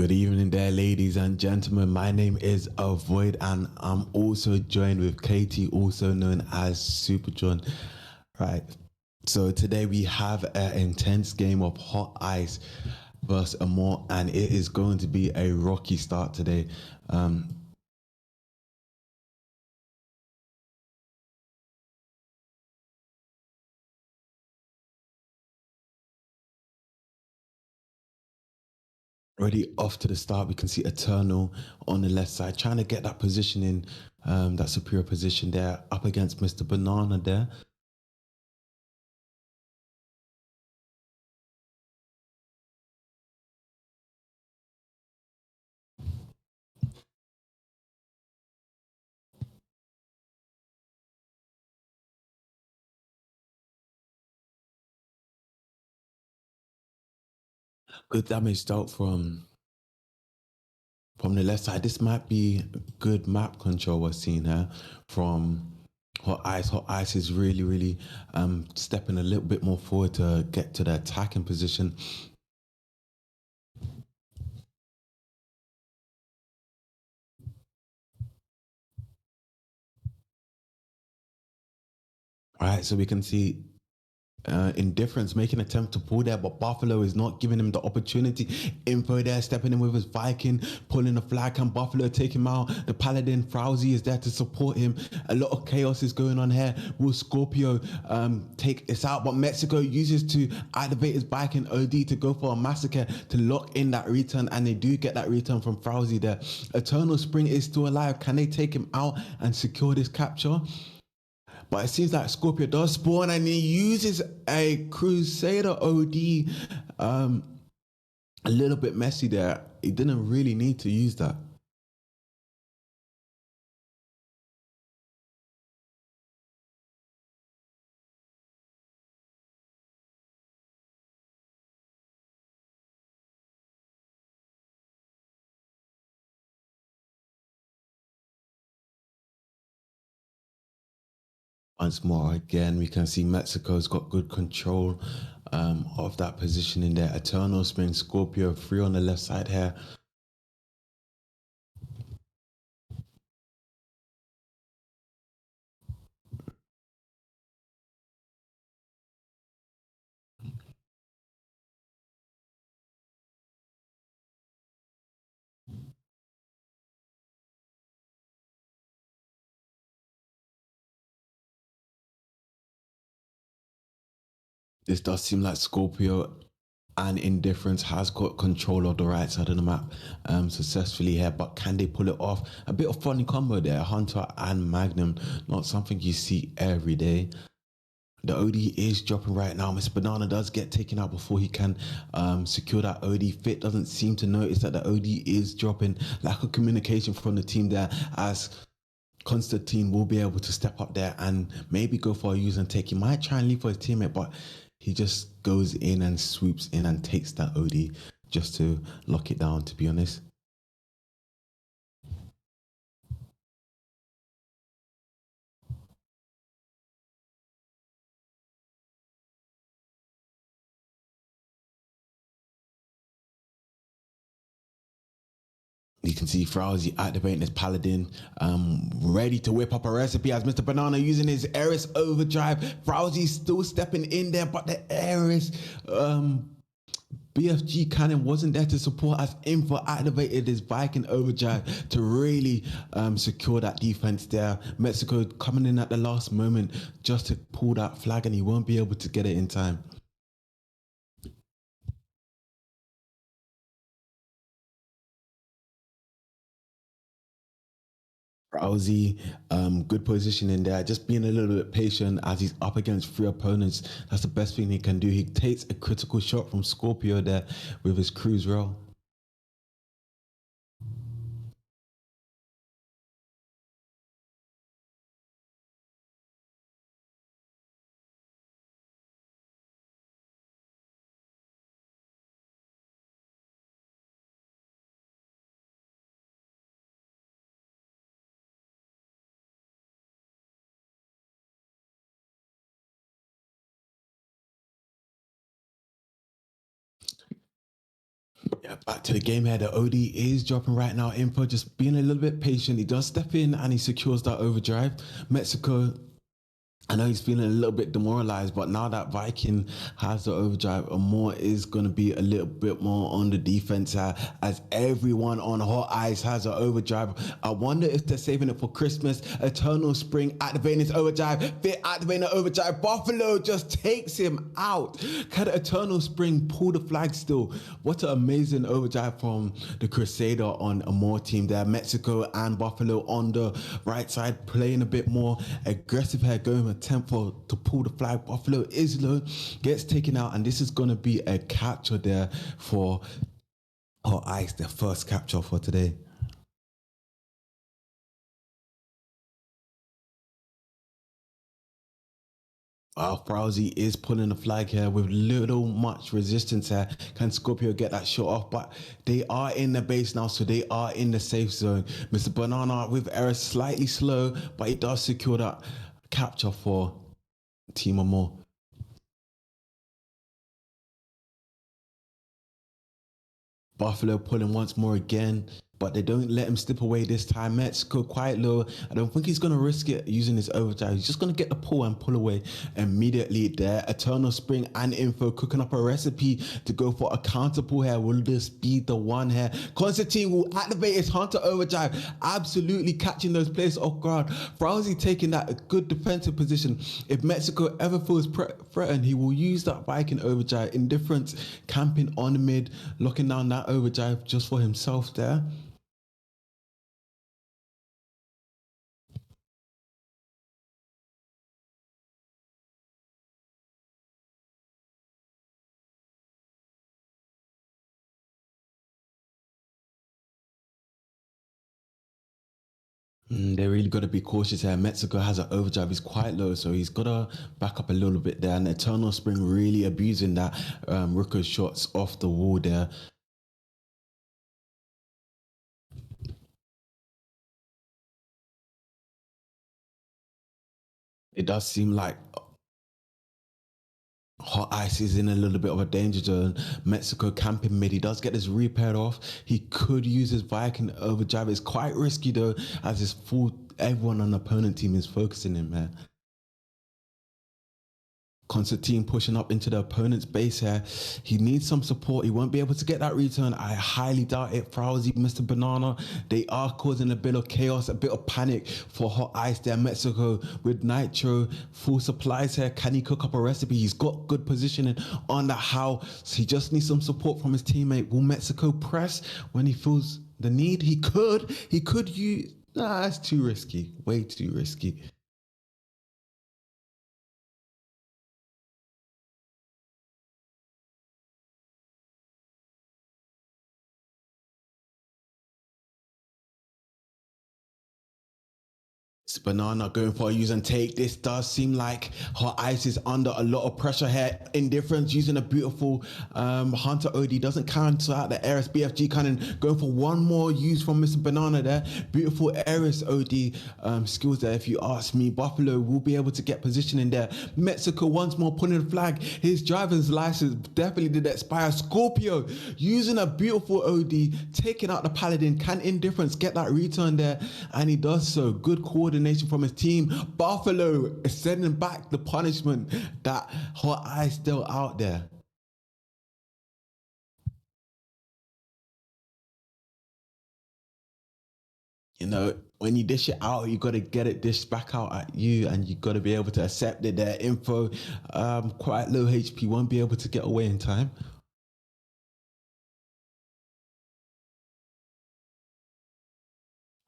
Good evening there, ladies and gentlemen. My name is Avoid, and I'm also joined with Katie, also known as Super John. Right. So today we have an intense game of hot ice versus AMORE, and it is going to be a rocky start today. Um, Already off to the start, we can see Eternal on the left side, trying to get that position in, that superior position there, up against Mr. Banana there. Good damage dealt from the left side. This might be good map control we're seeing here from Hot Ice. Hot Ice is really stepping a little bit more forward to get to the attacking position. All right, so we can see Indifference making an attempt to pull there, but Buffalo is not giving him the opportunity. Info there, stepping in with his Viking, pulling the flag, and Buffalo take him out. The Paladin Frowsy is there to support him. A lot of chaos is going on here. Will Scorpio take this out? But Mexico uses to activate his Viking OD to go for a massacre to lock in that return, and they do get that return from Frowsy there. Eternal Spring is still alive. Can they take him out and secure this capture? But it seems like Scorpio does spawn and he uses a Crusader OD. Um, a little bit messy there. He didn't really need to use that. Once more, again, we can see Mexico's got good control of that position in there. Eternal Spring, Scorpio, three on the left side here. This does seem like Scorpio and Indifference has got control of the right side of the map successfully here, but can they pull it off? A bit of funny combo there, Hunter and Magnum, not something you see every day. The OD is dropping right now. Mr. Banana does get taken out before he can secure that OD. Fit doesn't seem to notice that the OD is dropping. Lack of communication from the team there, as Constantine will be able to step up there and maybe go for a use and take. He might try and leave for his teammate, but he just goes in and swoops in and takes that OD just to lock it down, to be honest. You can see Frowsy activating his Paladin, ready to whip up a recipe as Mr. Banana using his Eris Overdrive. Frowsy still stepping in there, but the Eris BFG cannon wasn't there to support as Info activated his Viking Overdrive to really secure that defense there. Mexico coming in at the last moment just to pull that flag, and he won't be able to get it in time. Rousey, good position in there, just being a little bit patient as he's up against three opponents. That's the best thing he can do. He takes a critical shot from Scorpio there with his cruise roll. Yeah, back to the game here. The OD is dropping right now. Info just being a little bit patient. He does step in and he secures that overdrive. Mexico, I know he's feeling a little bit demoralized, but now that Viking has the overdrive, Amore is going to be a little bit more on the defense as everyone on Hot Ice has an overdrive. I wonder if they're saving it for Christmas. Eternal Spring activating his overdrive. Fit activating the overdrive. Buffalo just takes him out. Can Eternal Spring pull the flag still? What an amazing overdrive from the Crusader on Amore team there. Mexico and Buffalo on the right side playing a bit more aggressive here, going with tempo to pull the flag. Buffalo is low, gets taken out, and this is going to be a capture there for Hot Ice, their first capture for today. Frowsy is pulling the flag here with little much resistance here. Can Scorpio get that shot off? But they are in the base now, so they are in the safe zone. Mr. Banana with error slightly slow, but he does secure that capture for Team Amore. Buffalo pulling once more again, but they don't let him slip away this time. Mexico quite low. I don't think he's going to risk it using his overdrive. He's just going to get the pull and pull away immediately there. Eternal Spring and Info cooking up a recipe to go for a counter pull here. Will this be the one here? Constantine will activate his Hunter overdrive, absolutely catching those players off guard. Frowsy taking that good defensive position. If Mexico ever feels threatened, he will use that Viking overdrive. Indifference camping on the mid, locking down that overdrive just for himself there. They really got to be cautious here. Mexico has an overdrive. He's quite low, so he's got to back up a little bit there. And Eternal Spring really abusing that Rucko shots off the wall there. It does seem like Hot Ice is in a little bit of a danger zone. Mexico camping mid. He does get this repaired off. He could use his Viking overdrive. It's quite risky though, as his full everyone on the opponent team is focusing him, man. Constantine pushing up into the opponent's base here. He needs some support. He won't be able to get that return. I highly doubt it. Frowsy, Mr. Banana, they are causing a bit of chaos, a bit of panic for Hot Ice there. Mexico with Nitro, full supplies here. Can he cook up a recipe? He's got good positioning on the house. He just needs some support from his teammate. Will Mexico press when he feels the need? He could. He could use. Nah, that's too risky. Way too risky. Banana going for a use and take. This does seem like Hot Ice is under a lot of pressure here. Indifference using a beautiful Hunter OD doesn't cancel out the Ares BFG cannon. Going for one more use from Mr. Banana there. Beautiful Ares OD skills there. If you ask me, Buffalo will be able to get position in there. Mexico once more putting the flag. His driver's license definitely did expire. Scorpio using a beautiful OD, taking out the Paladin. Can Indifference get that return there? And he does so. Good coordination from his team. Buffalo is sending back the punishment that Hot Ice still out there. You know, when you dish it out, you got to get it dished back out at you, and you got to be able to accept it. Their info, quite low HP, won't be able to get away in time.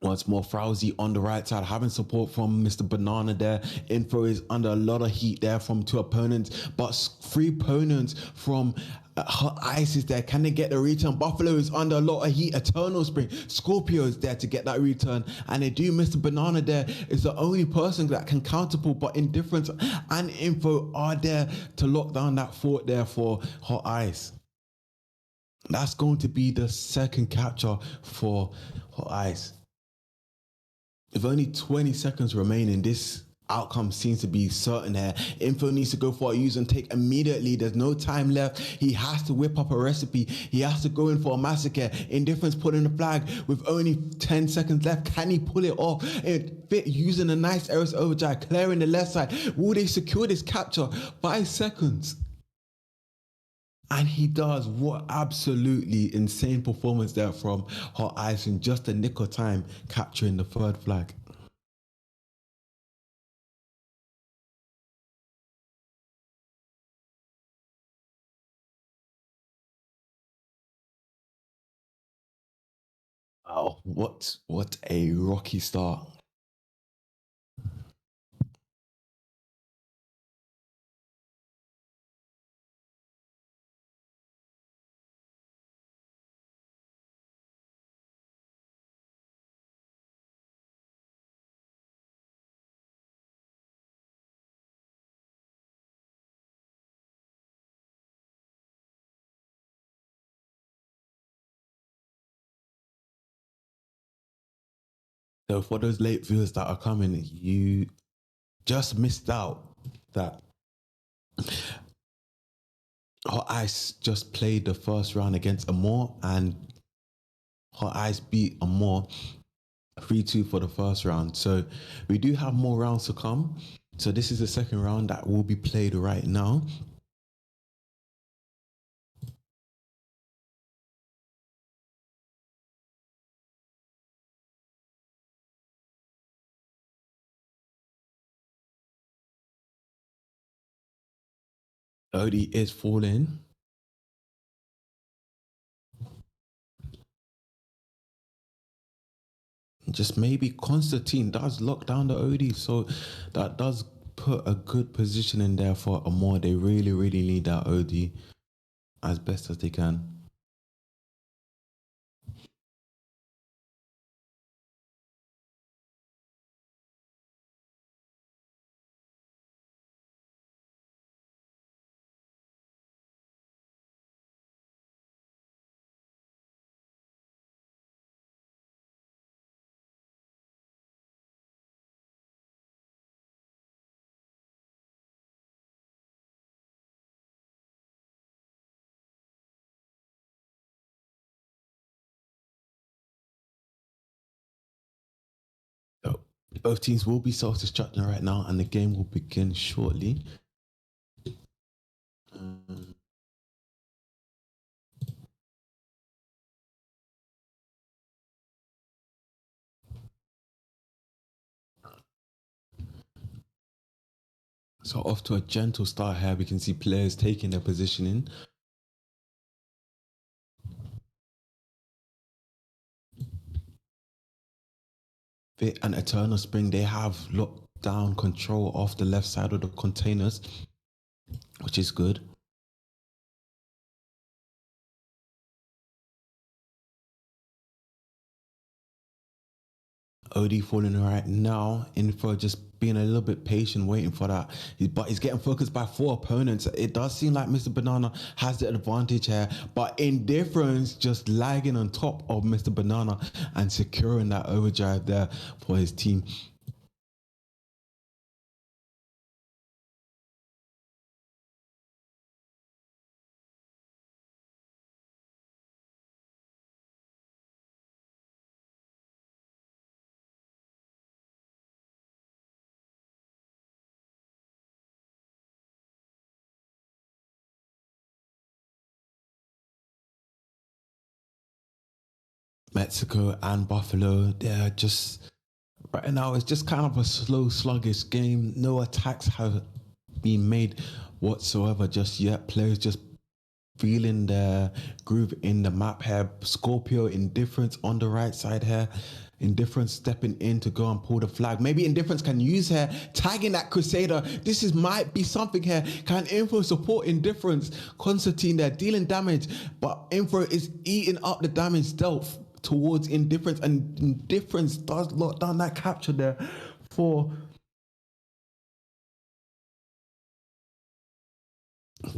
Once more, Frowsy on the right side, having support from Mr. Banana there. Info is under a lot of heat there from two opponents, but three opponents from Hot Ice is there. Can they get the return? Buffalo is under a lot of heat. Eternal Spring. Scorpio is there to get that return. And they do. Mr. Banana there is the only person that can counterpull, but Indifference and Info are there to lock down that fort there for Hot Ice. That's going to be the second capture for Hot Ice. With only 20 seconds remaining, this outcome seems to be certain here. Info needs to go for a use and take immediately. There's no time left. He has to whip up a recipe. He has to go in for a massacre. Indifference pulling the flag with only 10 seconds left. Can he pull it off? It fit using a nice Eris overdrive, clearing the left side. Will they secure this capture? 5 seconds. And he does. What absolutely insane performance there from Hot Ice in just a nick of time, capturing the third flag. Oh, what a rocky start. So for those late viewers that are coming, you just missed out that Hot Ice just played the first round against AMORE, and Hot Ice beat AMORE 3-2 for the first round. So we do have more rounds to come. So this is the second round that will be played right now. Odie is falling. Just maybe Constantine does lock down the Odie, so that does put a good position in there for AMORE. They really, really need that Odie as best as they can. So both teams will be self-destructing right now, and the game will begin shortly. Um, so off to a gentle start here. We can see players taking their positioning. Fit and Eternal Spring, they have locked down control of the left side of the containers, which is good. OD falling right now. Info just being a little bit patient, waiting for that. But he's getting focused by 4 opponents. It does seem like Mr. Banana has the advantage here, but Indifference just lagging on top of Mr. Banana and securing that overdrive there for his team. Mexico and Buffalo, they're just right now. It's just kind of a slow, sluggish game. No attacks have been made whatsoever just yet. Players just feeling the groove in the map here. Scorpio Indifference on the right side here. Indifference stepping in to go and pull the flag. Maybe Indifference can use her tagging that Crusader. This is might be something here. Can Info support Indifference? Constantine there dealing damage, but Info is eating up the damage dealt towards Indifference, and Indifference does lock down that capture there for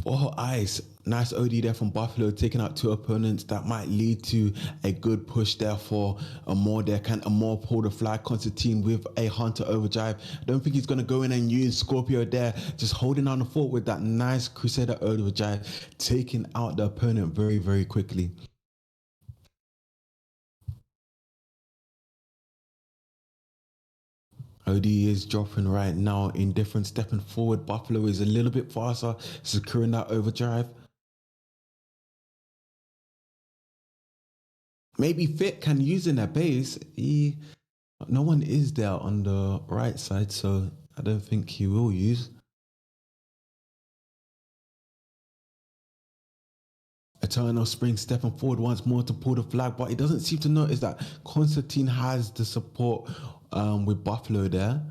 For ice, nice OD there from Buffalo, taking out two opponents. That might lead to a good push there for Amore there. Can Amore pull the flag? Constantine with a Hunter overdrive. I don't think he's going to go in and use Scorpio there. Just holding on the fort with that nice Crusader overdrive, taking out the opponent very, very quickly. OD is dropping right now. Indifferent stepping forward. Buffalo is a little bit faster, securing that overdrive. Maybe Fit can use in that base. No one is there on the right side, so I don't think he will use. Eternal Spring stepping forward once more to pull the flag, but he doesn't seem to notice that Constantine has the support with Buffalo there.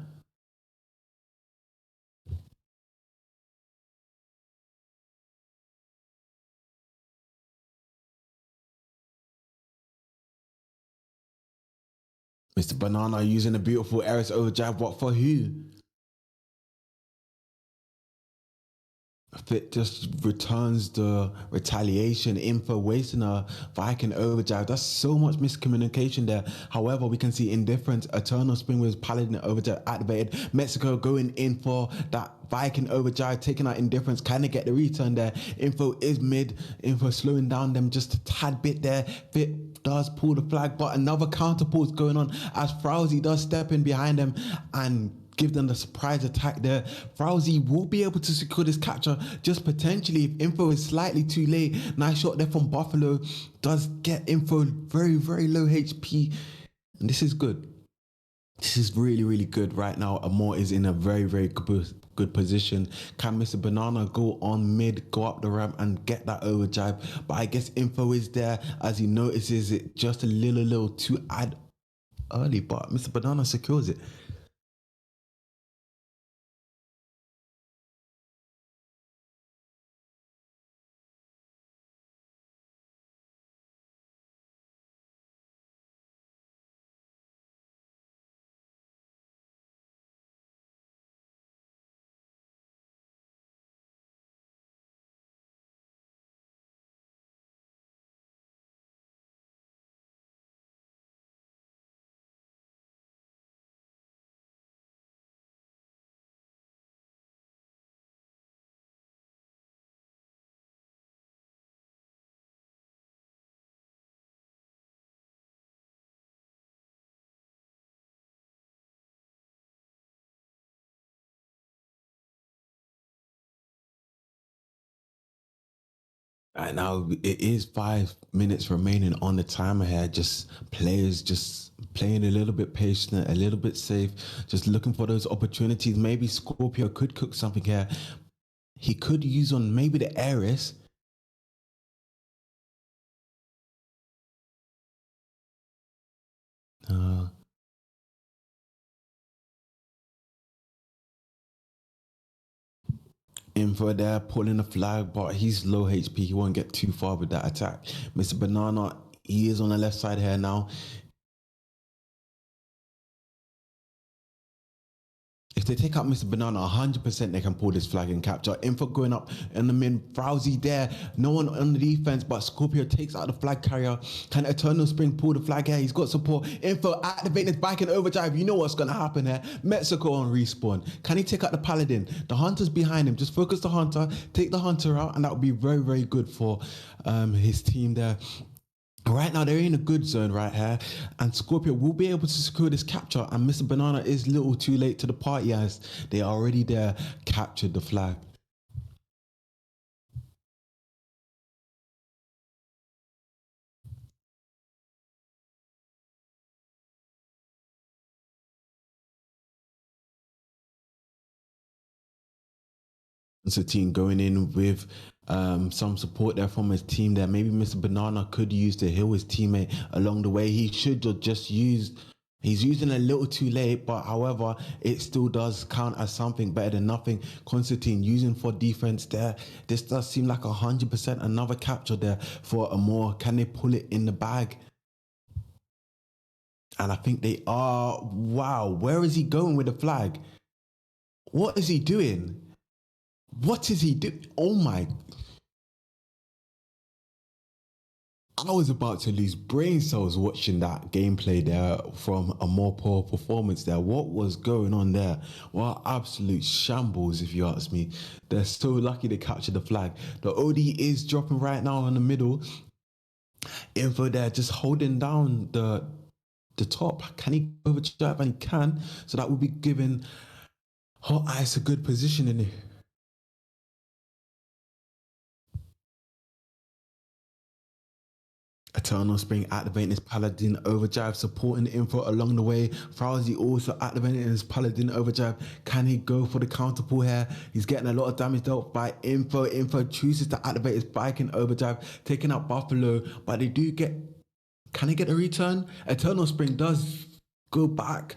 Mr. Banana using a beautiful Eris overdrive, but for who? Fit just returns the retaliation info, wasting a Viking overdrive. That's so much miscommunication there. However, we can see Indifference, Eternal Spring with Paladin overdrive activated. Mexico going in for that Viking overdrive, taking out Indifference. Kind of get the return there. Info is mid. Info slowing down them just a tad bit there. Fit does pull the flag, but another counter pull is going on as Frowsy does step in behind them and give them the surprise attack there. Frowsy will be able to secure this capture just potentially if Info is slightly too late. Nice shot there from Buffalo. Does get Info very, very low HP. And this is good. This is really, really good right now. Amore is in a very, very good position. Can Mr. Banana go on mid, go up the ramp and get that overdrive? But I guess Info is there as he notices it just a little too early. But Mr. Banana secures it. Right now, it is 5 minutes remaining on the timer here. Just players just playing a little bit patient, a little bit safe, just looking for those opportunities. Maybe Scorpio could cook something here. He could use on maybe the Ares. Uh, Info there, pulling the flag, but he's low HP. He won't get too far with that attack. Mr. Banana, he is on the left side here now. If they take out Mr. Banana, 100% they can pull this flag and capture. Info going up in the mid, Frowsy there. No one on the defense, but Scorpio takes out the flag carrier. Can Eternal Spring pull the flag here? He's got support. Info activating his back in overdrive. You know what's going to happen here. Mexico on respawn. Can he take out the Paladin? The Hunter's behind him. Just focus the Hunter, take the Hunter out, and that would be very, very good for his team there. Right now, they're in a good zone right here, and Scorpio will be able to secure this capture. And Mr. Banana is a little too late to the party as they are already there, captured the flag. It's a team going in with some support there from his team there. Maybe Mr. Banana could use to heal his teammate along the way. He should have just used. He's using a little too late, but however, it still does count as something better than nothing. Constantine using for defense there. This does seem like 100% another capture there for Amore. Can they pull it in the bag? And I think they are. Wow, where is he going with the flag? What is he doing? What is he doing? Oh my, I was about to lose brain cells watching that gameplay there from a more poor performance there. What was going on there? Well, absolute shambles, if you ask me. They're so lucky they captured the flag. The OD is dropping right now in the middle. Info there, just holding down the top. Can he overdrive? And he can. So that would be giving Hot Ice a good position in it. Eternal Spring activating his Paladin Overdrive, supporting the info along the way. Frowsy also activating his Paladin Overdrive. Can he go for the counter pull here? He's getting a lot of damage dealt by Info. Info chooses to activate his Viking Overdrive, taking out Buffalo, but they do get. Can he get a return? Eternal Spring does go back.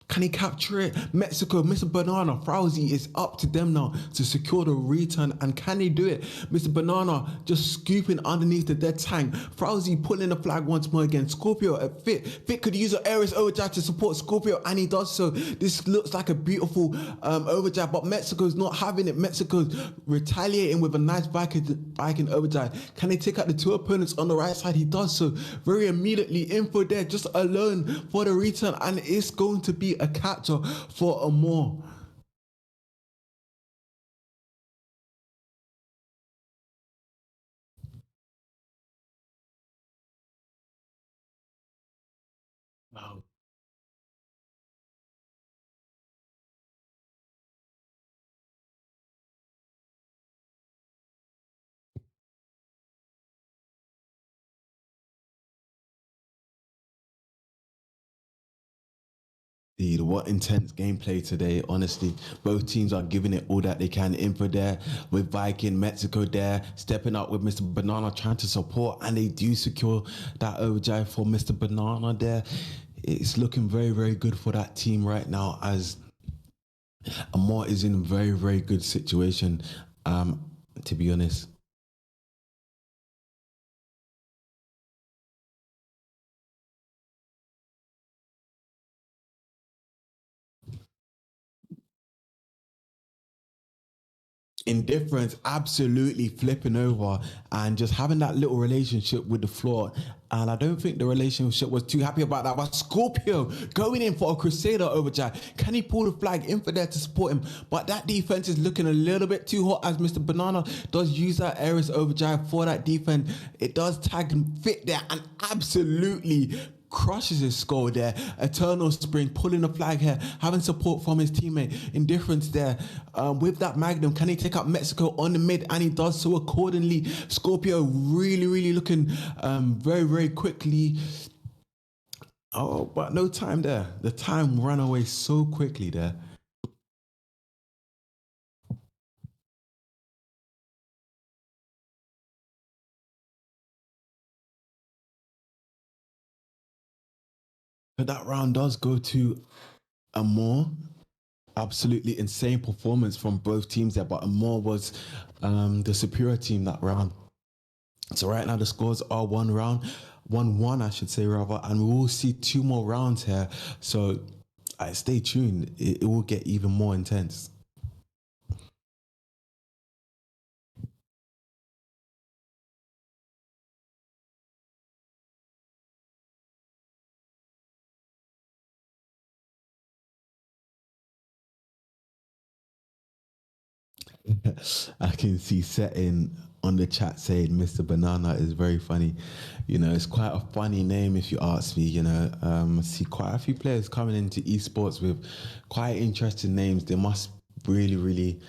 Can he capture it? Mexico, Mr. Banana, Frowsy, is up to them now to secure the return. And can he do it? Mr. Banana just scooping underneath the dead tank. Frowsy pulling the flag once more again. Scorpio at Fit. Fit could use an Ares overdrive to support Scorpio, and he does so. This looks like a beautiful overdrive, but Mexico's not having it. Mexico's retaliating with a nice Viking overdrive. Can he take out the two opponents on the right side? He does so very immediately. Info there just alone for the return, and it's going to be a capture for AMORE. Wow. Dude, what intense gameplay today, honestly. Both teams are giving it all that they can. Info there with Viking, Mexico there, stepping up with Mr. Banana, trying to support, and they do secure that overdrive for Mr. Banana there. It's looking very, very good for that team right now as AMORE is in a very, very good situation, to be honest. Indifference, absolutely flipping over and just having that little relationship with the floor. And I don't think the relationship was too happy about that. But Scorpio going in for a Crusader overdrive. Can he pull the flag in for there to support him? But that defense is looking a little bit too hot as Mr. Banana does use that Ares overdrive for that defense. It does tag and fit there and absolutely crushes his skull there. Eternal Spring pulling the flag here, having support from his teammate. Indifference there. With that Magnum, can he take out Mexico on the mid? And he does so accordingly. Scorpio really, really looking very, very quickly. Oh, but no time there. The time ran away so quickly there. But that round does go to AMORE. Absolutely insane performance from both teams there, but AMORE was the superior team that round. So right now the scores are 1 round, 1-1, I should say rather, and we will see two more rounds here. So stay tuned; it will get even more intense. I can see setting on the chat saying Mr. Banana is very funny. You know, it's quite a funny name if you ask me. You know, I see quite a few players coming into esports with quite interesting names. They must really, really,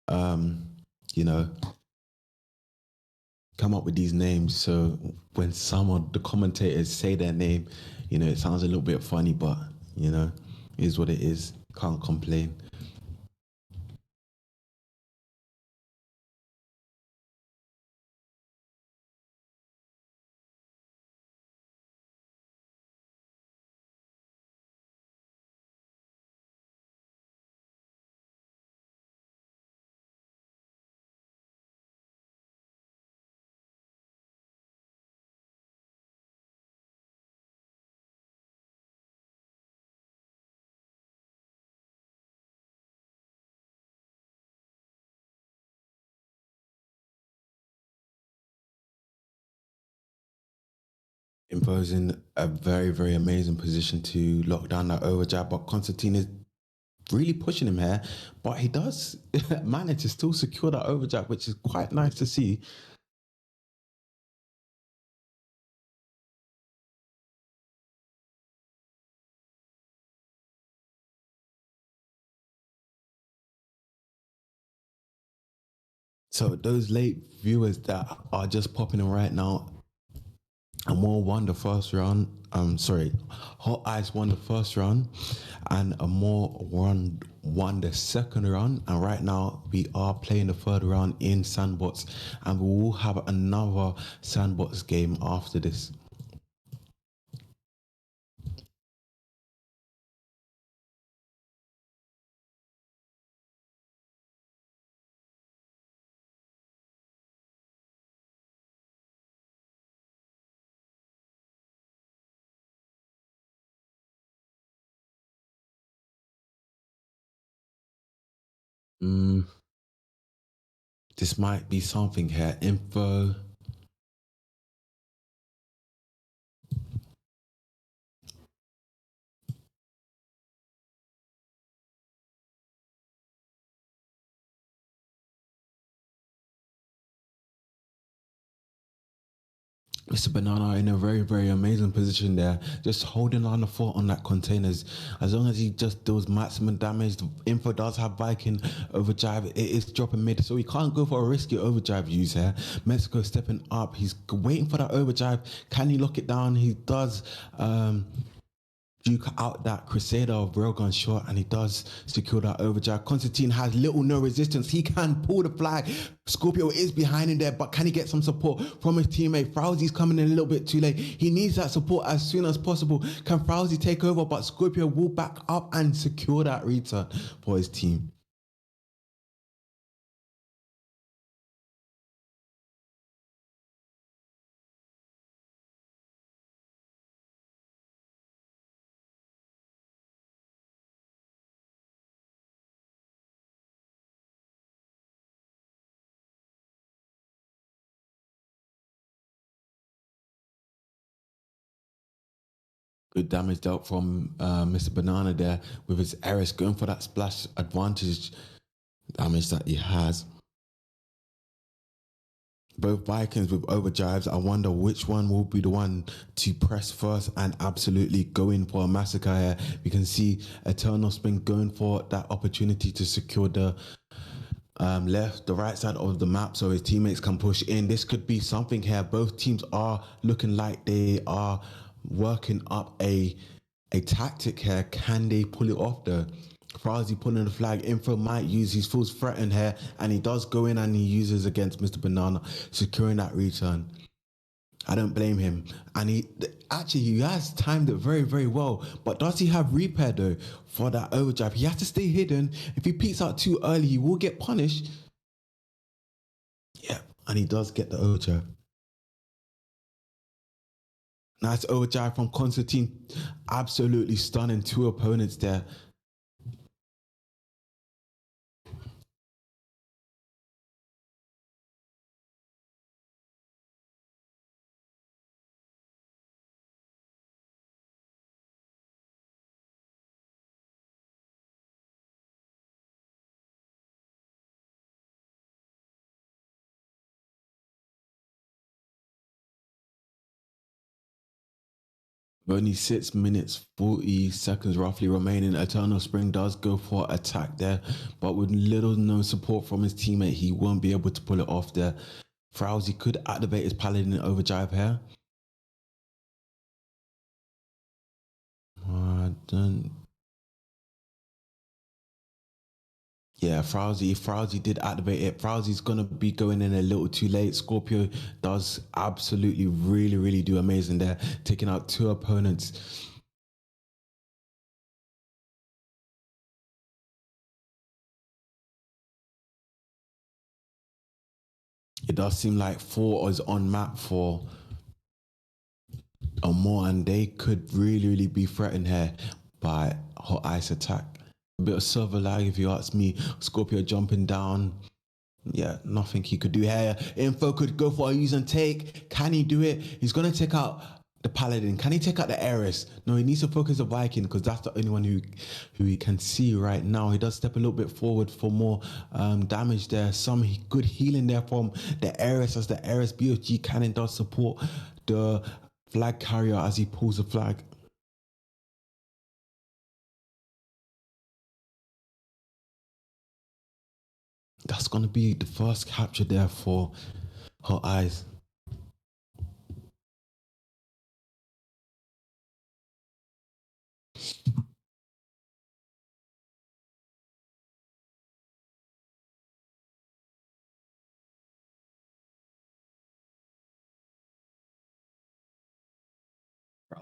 um, you know, come up with these names. So when some of the commentators say their name, you know, it sounds a little bit funny, but you know, it is what it is. Can't complain. imposing a very, very amazing position to lock down that overdrive. But Constantine is really pushing him here, but he does manage to still secure that overdrive, which is quite nice to see. So those late viewers that are just popping in right now, Amore won the first round. Sorry, Hot Ice won the first round, and Amore won the second round. And right now we are playing the third round in Sandbox, and we will have another Sandbox game after this. Mm, this might be something here. Info. Mr. Banana in a very, very amazing position there, just holding on the fort on that containers. As long as he just does maximum damage, the info does have Viking overdrive. It is dropping mid, so he can't go for a risky overdrive use here. Mexico stepping up. He's waiting for that overdrive. Can he lock it down? He does. Duke out that Crusader of Railgun shot, and he does secure that overdrive. Constantine has little no resistance. He can pull the flag. Scorpio is behind him there, but can he get some support from his teammate? Frowzy's coming in a little bit too late. He needs that support as soon as possible. Can Frowzy take over? But Scorpio will back up and secure that return for his team. Good damage dealt from Mr. Banana there with his Eris going for that splash advantage damage that he has. Both Vikings with overdrives. I wonder which one will be the one to press first and absolutely go in for a massacre here. We can see Eternal Spring going for that opportunity to secure the the right side of the map so his teammates can push in. This could be something here. Both teams are looking like they are working up a tactic here. Can they pull it off though? Frowzy pulling the flag. Info might use his feels threatened here, and he does go in and he uses against Mr. Banana, securing that return. I don't blame him. And he has timed it very, very well. But does he have repair though for that overdrive? He has to stay hidden. If he peeks out too early, he will get punished. Yeah, and he does get the overdrive. Nice overdrive from Constantine. Absolutely stunning. Two opponents there. Only 6 minutes, 40 seconds roughly remaining. Eternal Spring does go for attack there, but with little no support from his teammate, he won't be able to pull it off there. Frowzy could activate his Paladin overdrive here. Don't. Yeah, Frowzy did activate it. Frowzy's gonna be going in a little too late. Scorpio does absolutely really, really do amazing there, taking out two opponents. It does seem like four is on map for AMORE, and they could really, really be threatened here by Hot Ice attack. A bit of silver lag, if you ask me. Scorpio jumping down. Yeah, nothing he could do here. Info could go for a use and take. Can he do it? He's going to take out the Paladin? Can he take out the Heiress? No, he needs to focus the Viking because that's the only one who he can see right now. He does step a little bit forward for more damage there. Some good healing there from the Heiress as the Heiress BFG cannon does support the flag carrier as he pulls the flag. That's going to be the first capture there for Hot Eyes.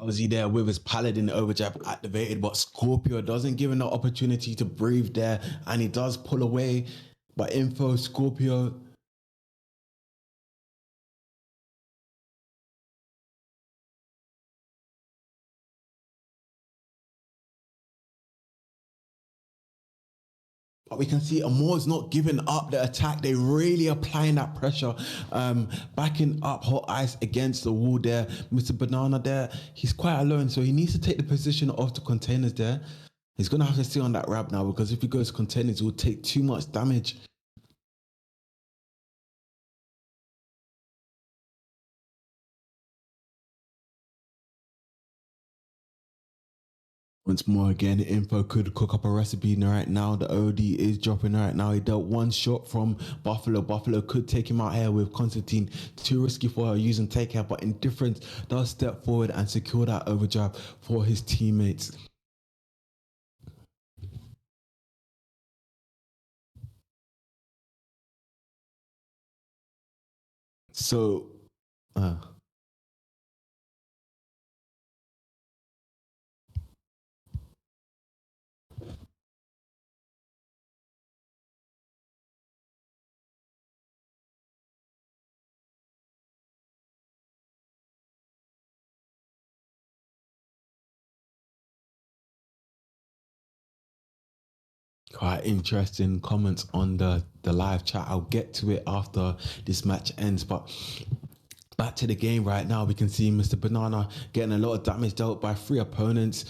Rousey there with his Paladin overjab activated, but Scorpio doesn't give him the opportunity to breathe there, and he does pull away. But info Scorpio. But we can see Amore's not giving up the attack. They really applying that pressure, backing up Hot Ice against the wall there. Mr. Banana there, he's quite alone, so he needs to take the position of the containers there. He's going to have to stay on that wrap now because if he goes containers, he will take too much damage. Once more again, info could cook up a recipe right now. The OD is dropping right now. He dealt one shot from Buffalo. Buffalo could take him out here with Constantine. Too risky for her using take care, but Indifference does step forward and secure that overdrive for his teammates. So, quite interesting comments on the live chat. I'll get to it after this match ends, but back to the game right now. We can see Mr. Banana getting a lot of damage dealt by 3 opponents.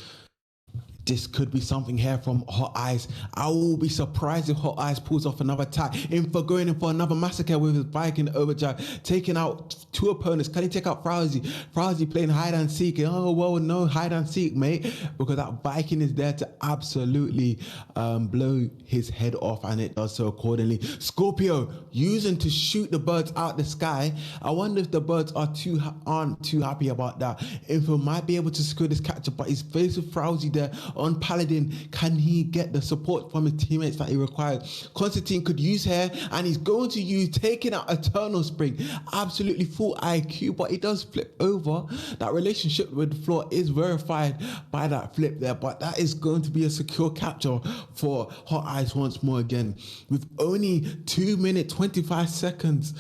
This could be something here from Hot Eyes. I will be surprised if Hot Eyes pulls off another attack. In for going in for another massacre with his Viking overdrive, taking out 2 opponents. Can he take out Frowsy? Frowsy playing hide and seek. Oh, well, no hide and seek, mate, because that Viking is there to absolutely blow his head off, and it does so accordingly. Scorpio using to shoot the birds out the sky. I wonder if the birds aren't too happy about that. Info might be able to secure this capture, but he's faced with Frowsy there on Paladin. Can he get the support from his teammates that he requires? Constantine could use here, and he's going to use taking out Eternal Spring. Absolutely full IQ, but he does flip over. That relationship with the floor is verified by that flip there, but that is going to be a secure capture for Hot Eyes once more again. With only 2 minutes 25 seconds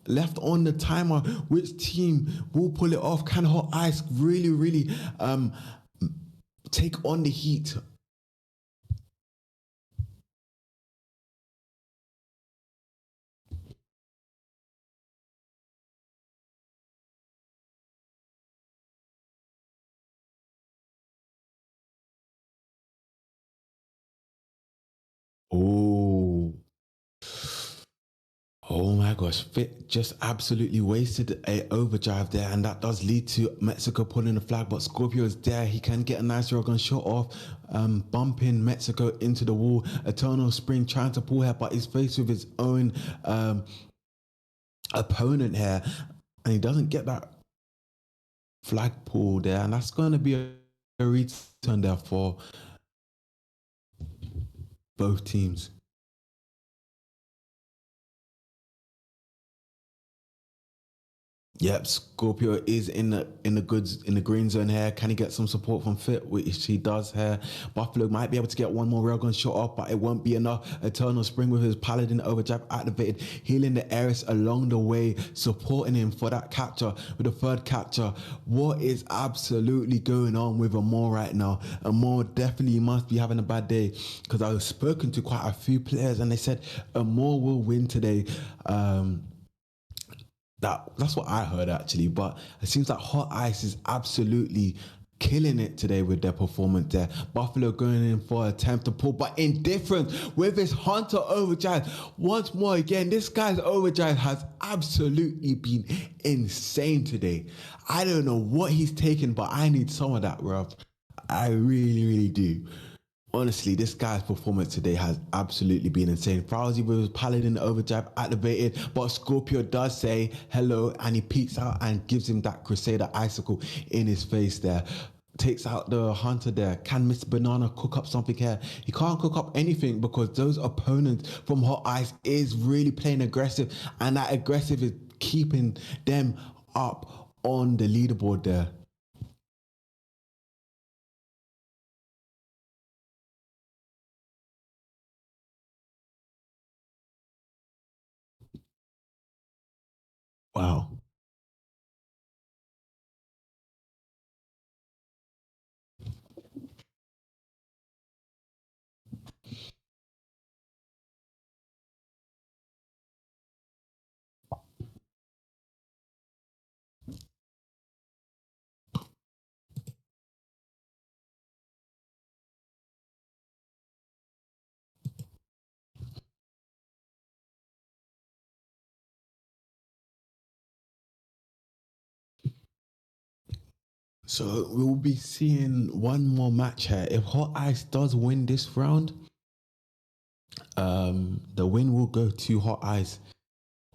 left on the timer, which team will pull it off? Can Hot Ice really take on the heat? Oh, oh my gosh, Fit just absolutely wasted a overdrive there, and that does lead to Mexico pulling the flag, but Scorpio is there. He can get a nice Rogan shot off, bumping Mexico into the wall. Eternal Spring trying to pull here, but he's faced with his own opponent here, and he doesn't get that flag pull there, and that's going to be a return there for both teams. Yep, Scorpio is in the green zone here. Can he get some support from Fit, which he does here? Buffalo might be able to get one more railgun shot off, but it won't be enough. Eternal Spring with his Paladin overdrive activated, healing the Heiress along the way, supporting him for that capture with the 3rd capture. What is absolutely going on with AMORE right now? AMORE definitely must be having a bad day, because I've spoken to quite a few players and they said AMORE will win today. That's what I heard actually. But it seems like Hot Ice is absolutely killing it today with their performance there. Buffalo going in for an attempt to pull, but indifferent with his Hunter overdrive. Once more again, this guy's overdrive has absolutely been insane today. I don't know what he's taken, but I need some of that, bruv. I really, really do. Honestly, this guy's performance today has absolutely been insane. Frowsy with his Paladin overdrive activated, but Scorpio does say hello and he peeks out and gives him that Crusader icicle in his face there. Takes out the Hunter there. Can Mr. Banana cook up something here? He can't cook up anything because those opponents from Hot Ice is really playing aggressive, and that aggressive is keeping them up on the leaderboard there. Wow. So we'll be seeing one more match here. If Hot Ice does win this round, the win will go to Hot Ice,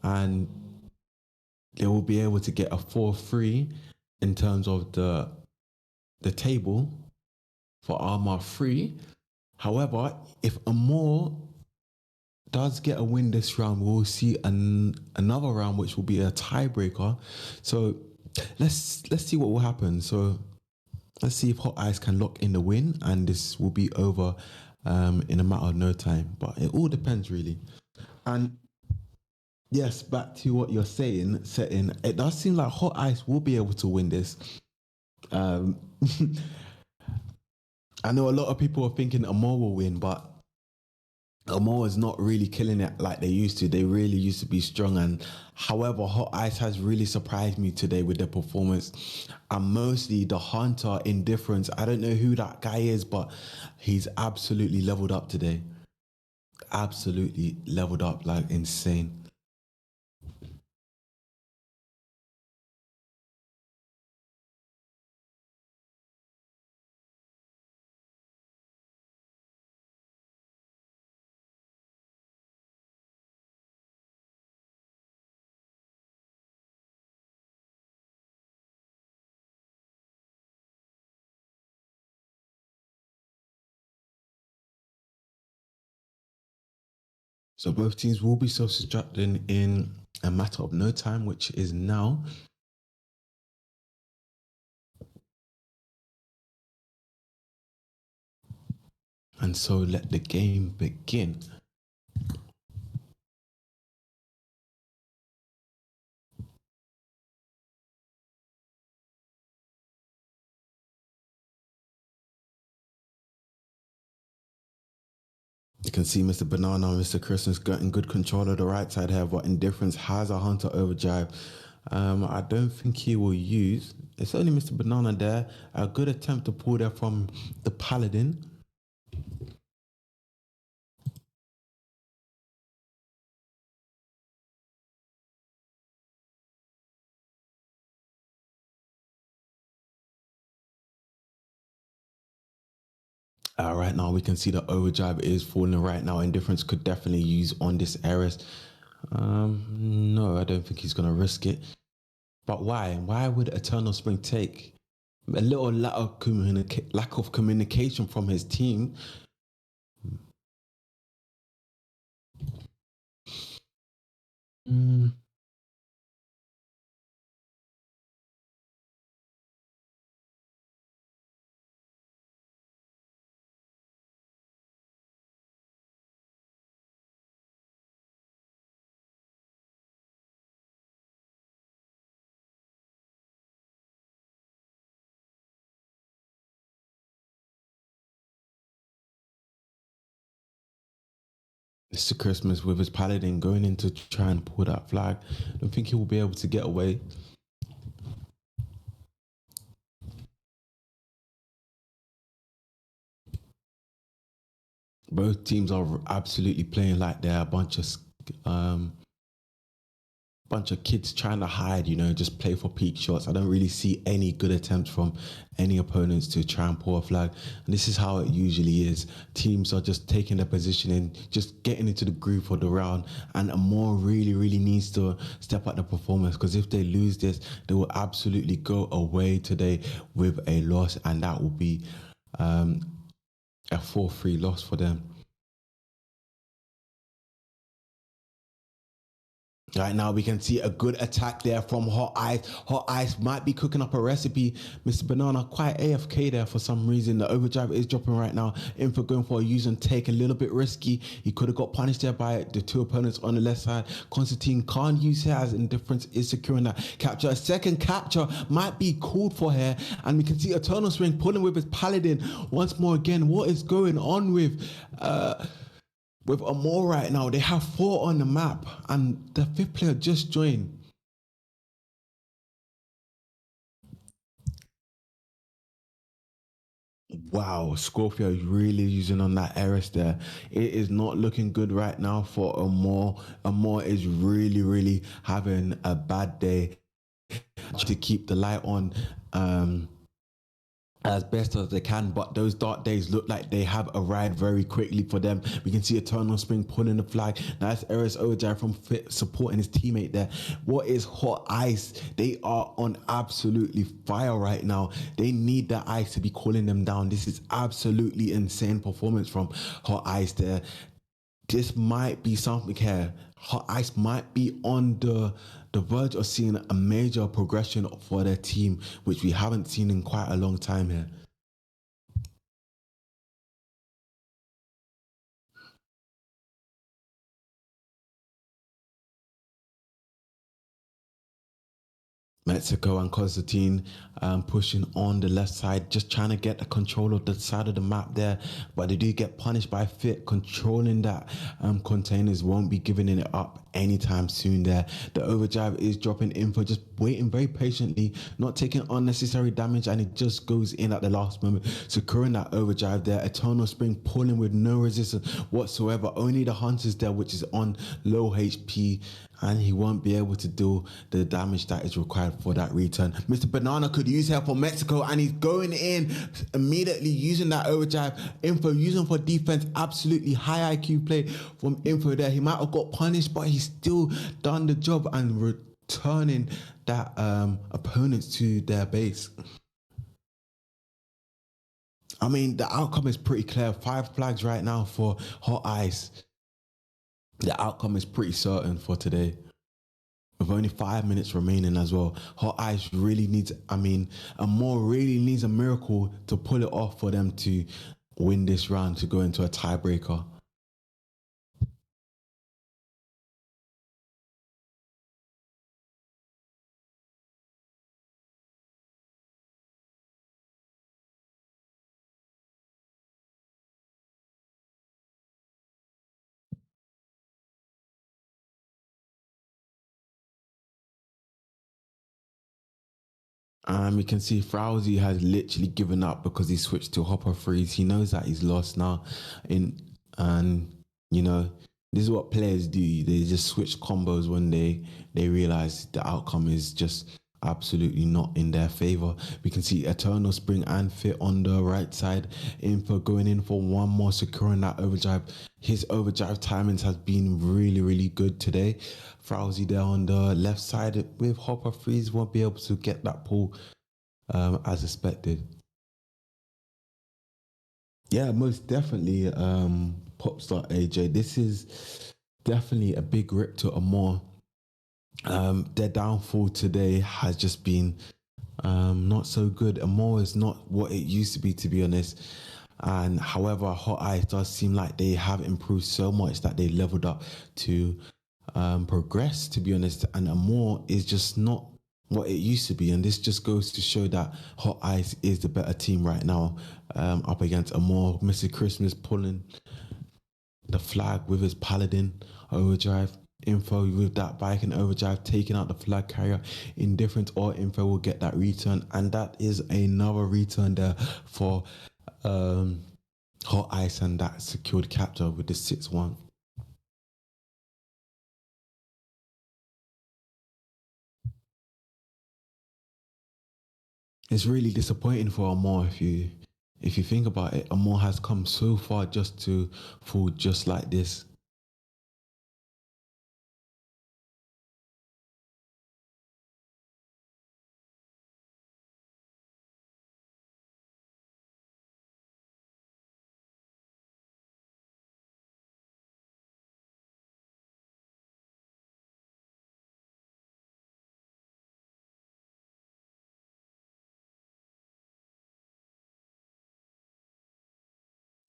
and they will be able to get a 4-3 in terms of the table for Armor 3. However, if Amore does get a win this round, we'll see another round which will be a tiebreaker. So let's see what will happen. So let's see if Hot Ice can lock in the win, and this will be over in a matter of no time. But it all depends, really. And yes, back to what you're saying, setting. It does seem like Hot Ice will be able to win this. Um, I know a lot of people are thinking Amore will win, but Amore is not really killing it like they used to. They really used to be strong. And however, Hot Ice has really surprised me today with their performance. And mostly the Hunter indifference. I don't know who that guy is, but he's absolutely leveled up today. Absolutely leveled up like insane. So both teams will be self-destructing in a matter of no time, which is now. And so let the game begin. You can see Mr. Banana and Mr. Christmas getting good control of the right side here, but Indifference has a Hunter overdrive. I don't think he will use. It's only Mr. Banana there. A good attempt to pull there from the Paladin. Right now, we can see the overdrive is falling right now. Indifference could definitely use on this Ares. No, I don't think he's going to risk it. But why? Why would Eternal Spring take a little lack of communication from his team? Mm, Mr. Christmas with his paladin going in to try and pull that flag. I don't think he will be able to get away. Both teams are absolutely playing like they're a um, bunch of kids trying to hide, just play for peak shots. I don't really see any good attempts from any opponents to try and pull a flag. And this is how it usually is. Teams are just taking their position and just getting into the groove for the round. And Amore really, really needs to step up the performance, because if they lose this, they will absolutely go away today with a loss. And that will be um, a 4-3 loss for them. Right now, we can see a good attack there from Hot Ice. Hot Ice might be cooking up a recipe. Mr. Banana quite AFK there for some reason. The overdrive is dropping right now. Info going for a use and take, a little bit risky. He could have got punished there by the two opponents on the left side. Constantine can't use here as indifference is securing that capture. A second capture might be called for here. And we can see Eternal Spring pulling with his Paladin once more again. What is going on with Amore right now? They have 4 on the map, and the 5th player just joined. Wow, Scorpio is really using on that Eris there. It is not looking good right now for Amore. Amore is really, really having a bad day to keep the light on. As best as they can, but those dark days look like they have arrived very quickly for them. We can see Eternal Spring pulling the flag. Nice Eris Ojai from Fit supporting his teammate there. What is Hot Ice? They are on absolutely fire right now. They need that ice to be cooling them down. This is absolutely insane performance from Hot Ice there. This might be something here. Hot Ice might be on the verge of seeing a major progression for their team, which we haven't seen in quite a long time here. Mexico and Constantine pushing on the left side, just trying to get the control of the side of the map there. But they do get punished by Fit. Controlling that containers, won't be giving it up anytime soon there. The overdrive is dropping info, just waiting very patiently, not taking unnecessary damage, and it just goes in at the last moment, securing that overdrive there. Eternal Spring pulling with no resistance whatsoever. Only the Hunters there, which is on low HP, and he won't be able to do the damage that is required for that return. Mr. Banana could use help from Mexico, and he's going in immediately using that overdrive. Info using for defense, absolutely high IQ play from Info there. He might have got punished, but he's still done the job and returning that opponents to their base. I mean, the outcome is pretty clear. 5 flags right now for Hot Ice. The outcome is pretty certain for today. With only 5 minutes remaining as well, Hot Ice really needs, Amore really needs a miracle to pull it off for them to win this round to go into a tiebreaker. We can see Frowsy has literally given up because he switched to Hopper Freeze. He knows that he's lost now. And you know, this is what players do. They just switch combos when they realize the outcome is just absolutely not in their favor. We can see Eternal Spring and Fit on the right side. Info going in for one more, securing that overdrive. His overdrive timings has been really, really good today. Frowsy there on the left side with Hopper Freeze won't be able to get that pull as expected. Yeah, most definitely, Popstar AJ. This is definitely a big rip to Amore. Their downfall today has just been not so good. Amore is not what it used to be, to be honest. And however, Hot Eye does seem like they have improved so much that they leveled up to progress, to be honest. And Amore is just not what it used to be. And this just goes to show that Hot Ice is the better team right now, up against Amore. Mr. Christmas pulling the flag with his paladin overdrive. Info with that bike and overdrive, taking out the flag carrier. Indifference or info will get that return, and that is another return there for um, Hot Ice and that secured capture with the 6-1. It's really disappointing for Amore if you think about it. Amore has come so far just to fall just like this.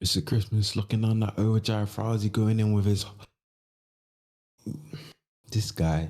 Mr. Christmas looking on that overdrive, Frowsy going in with his this guy.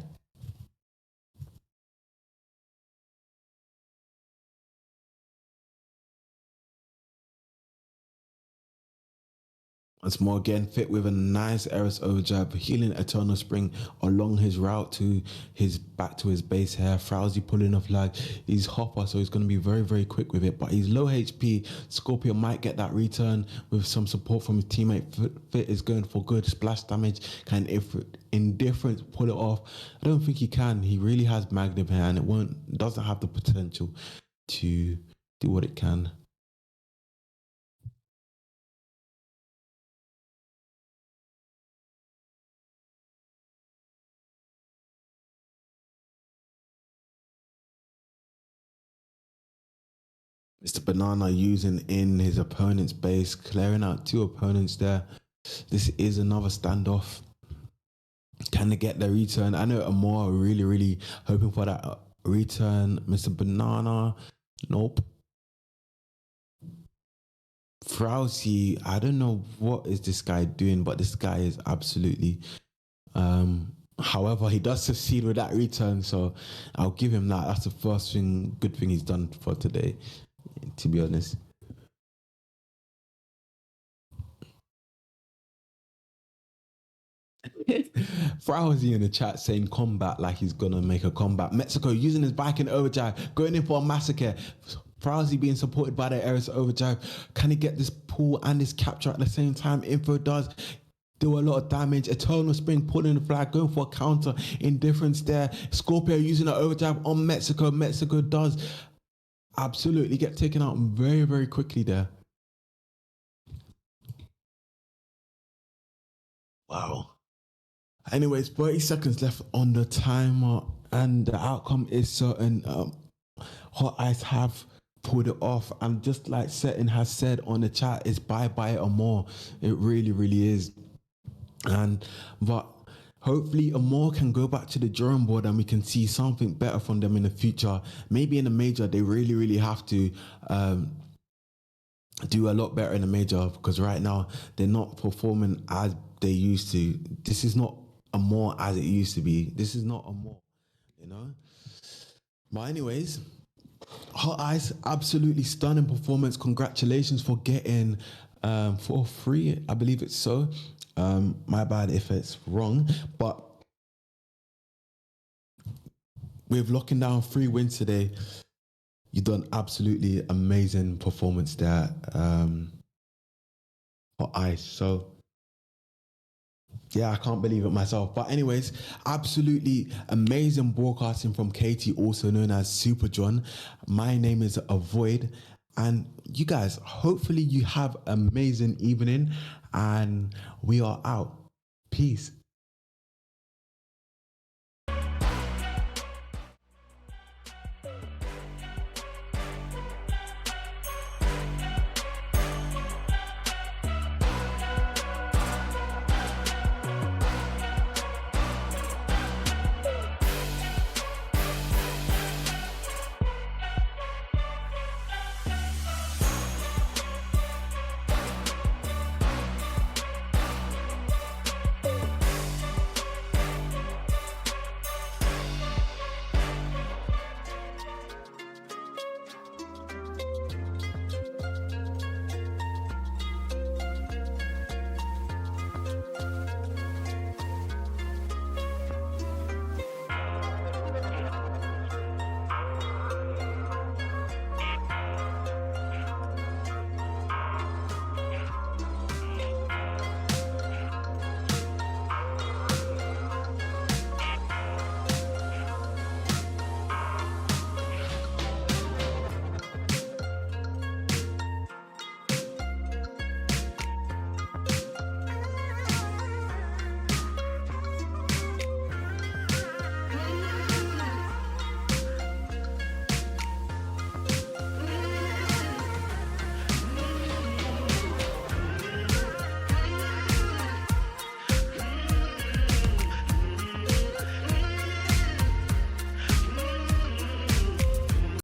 Once more again, fit with a nice Eris overdrive, healing Eternal Spring along his route to his back to his base here. Frowsy pulling a flag. He's hopper, so he's going to be very, very quick with it. But he's low HP. Scorpio might get that return with some support from his teammate. Fit is going for good splash damage. Can if indifference pull it off? I don't think he can. He really has Magnum here, and it won't doesn't have the potential to do what it can. Mr. Banana using in his opponent's base, clearing out two opponents there. This is another standoff. Can they get their return? I know Amore are really, really hoping for that return. Mr. Banana, nope. Frowsy, I don't know what is this guy doing, but this guy is absolutely. However, he does succeed with that return, so I'll give him that. That's the first thing, good thing he's done for today, to be honest. Frowsy in the chat saying combat like he's gonna make a comeback. Mexico using his bike in overdrive, going in for a massacre. Frowsy being supported by the Eris overdrive. Can he get this pull and this capture at the same time? Info does do a lot of damage. Eternal Spring pulling the flag, going for a counter. Indifference there. Scorpio using an overdrive on Mexico. Mexico does absolutely get taken out very, very quickly there. Wow. Anyways, 30 seconds left on the timer, and the outcome is certain. Hot Ice have pulled it off, and just like Setting has said on the chat, it's bye bye or more. It really, really is. And but hopefully Amore can go back to the drawing board and we can see something better from them in the future. Maybe in the major they really, really have to do a lot better in the major, because right now they're not performing as they used to. This is not a more as it used to be. This is not a more, you know. But anyways, Hot Ice, absolutely stunning performance. Congratulations for getting for free. I believe it's so. My bad if it's wrong, but with locking down 3 wins today, you've done absolutely amazing performance there. For Ice. So yeah, I can't believe it myself. But anyways, absolutely amazing broadcasting from Katie, also known as Super John. My name is Avoid. And you guys, hopefully you have amazing evening and we are out. Peace.